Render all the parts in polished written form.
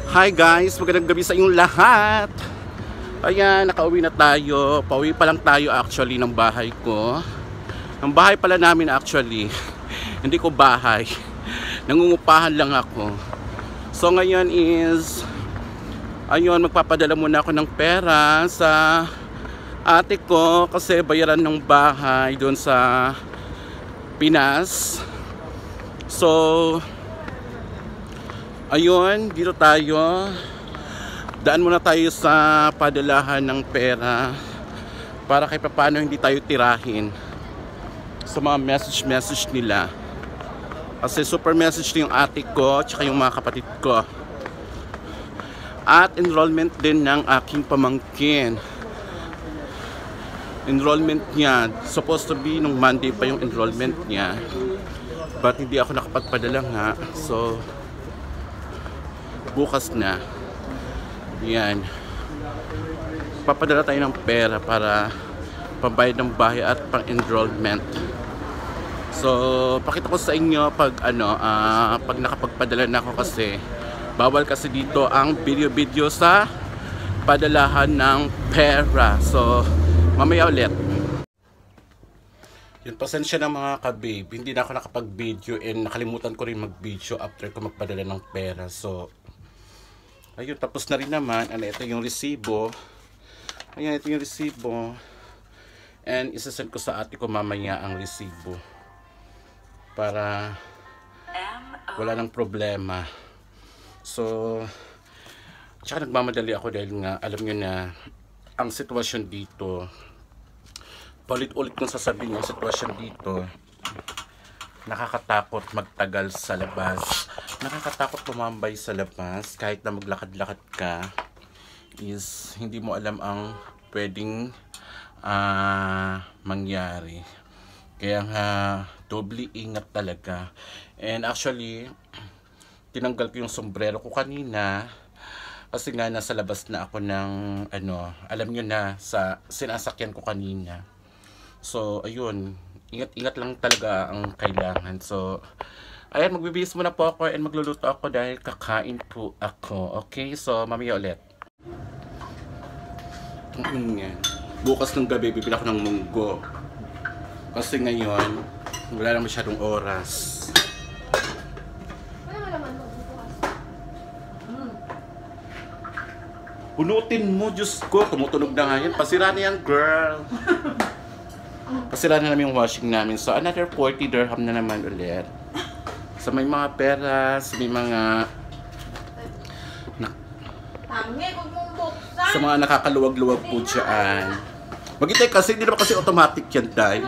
Hi guys, magandang gabi sa inyong lahat. Ayan, nakauwi na tayo. Pauwi pa lang tayo actually ng bahay ko. Ang bahay pala namin actually. Hindi ko bahay. Nangungupahan lang ako. So ngayon is, ayun, magpapadala muna ako ng pera sa ate ko kasi bayaran ng bahay doon sa Pinas. So ayun, dito tayo. Daan muna tayo sa padalahan ng pera para kahit paano hindi tayo tirahin sa mga message nila. Kasi super message na yung ate ko at yung mga kapatid ko. At enrollment din ng aking pamangkin. Enrollment niya, supposed to be nung Monday pa yung enrollment niya. But hindi ako nakapagpadala nga. So bukas na. Yan. Papadala tayo ng pera para pambayad ng bahay at pang-enrollment. So, pakita ko sa inyo pag pag nakapagpadala na ako kasi bawal kasi dito ang video sa padalahan ng pera. So, mamaya ulit. Yun, pasensya na mga ka-babe. Hindi na ako nakapag-video and nakalimutan ko rin mag-video after ko magpadala ng pera. So, ayun, tapos na rin naman. Ito yung resibo. Ayan, ito yung resibo. And isasend ko sa ate ko mamaya ang resibo. Para wala nang problema. So, tsaka nagmamadali ako dahil nga alam nyo na ang sitwasyon dito. Paulit-ulit kong sasabihin yung sitwasyon dito. Nakakatakot magtagal sa labas. Nakakatakot tumambay sa labas kahit na maglakad-lakad ka is hindi mo alam ang pwedeng mangyari. Kaya nga doble ingat talaga. And actually tinanggal ko yung sombrero ko kanina kasi nga nasa labas na ako ng alam nyo na sa sinasakyan ko kanina. So ayun, ingat-ingat lang talaga ang kailangan. So ayan, magbibihis muna po ako and magluluto ako dahil kakain po ako. Okay, so mamaya ulit. Bukas ng gabi bibili ako ng munggo. Kasi ngayon wala na masyadong oras. Punutin mo, Diyos ko. Tumutunog na nga yan. Pasira na yan, girl. Pasira na namin yung washing namin. So another 40 dirham na naman ulit. Sa may mga pera, sa may mga sa mga nakakaluwag-luwag po dyan. Maghintay kasi, hindi naman kasi automatic yan, Day.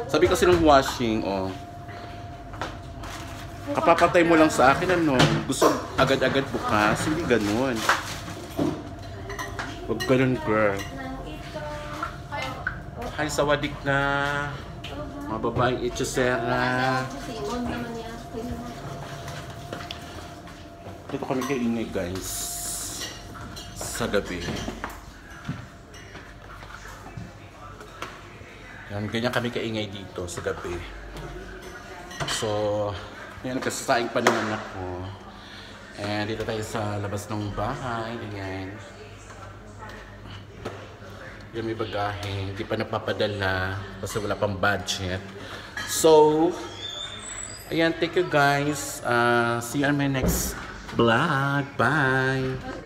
Sabi kasi ng washing, kapapatay mo lang sa akin, gusto agad-agad bukas, hindi ganun. Huwag ganun, girl. Hi, sawadik na. Mga babaeng itsesera. Dito kami kaingay, guys. Sa gabi. Yan, ganyan kami kaingay dito sa gabi. So, yan, nagkasasaing pa naman ako. And dito tayo sa labas ng bahay. Ganyan. Yung may bagahe, hindi pa napapadala kasi wala pang budget. So, ayan, thank you guys. See you on my next vlog. Bye!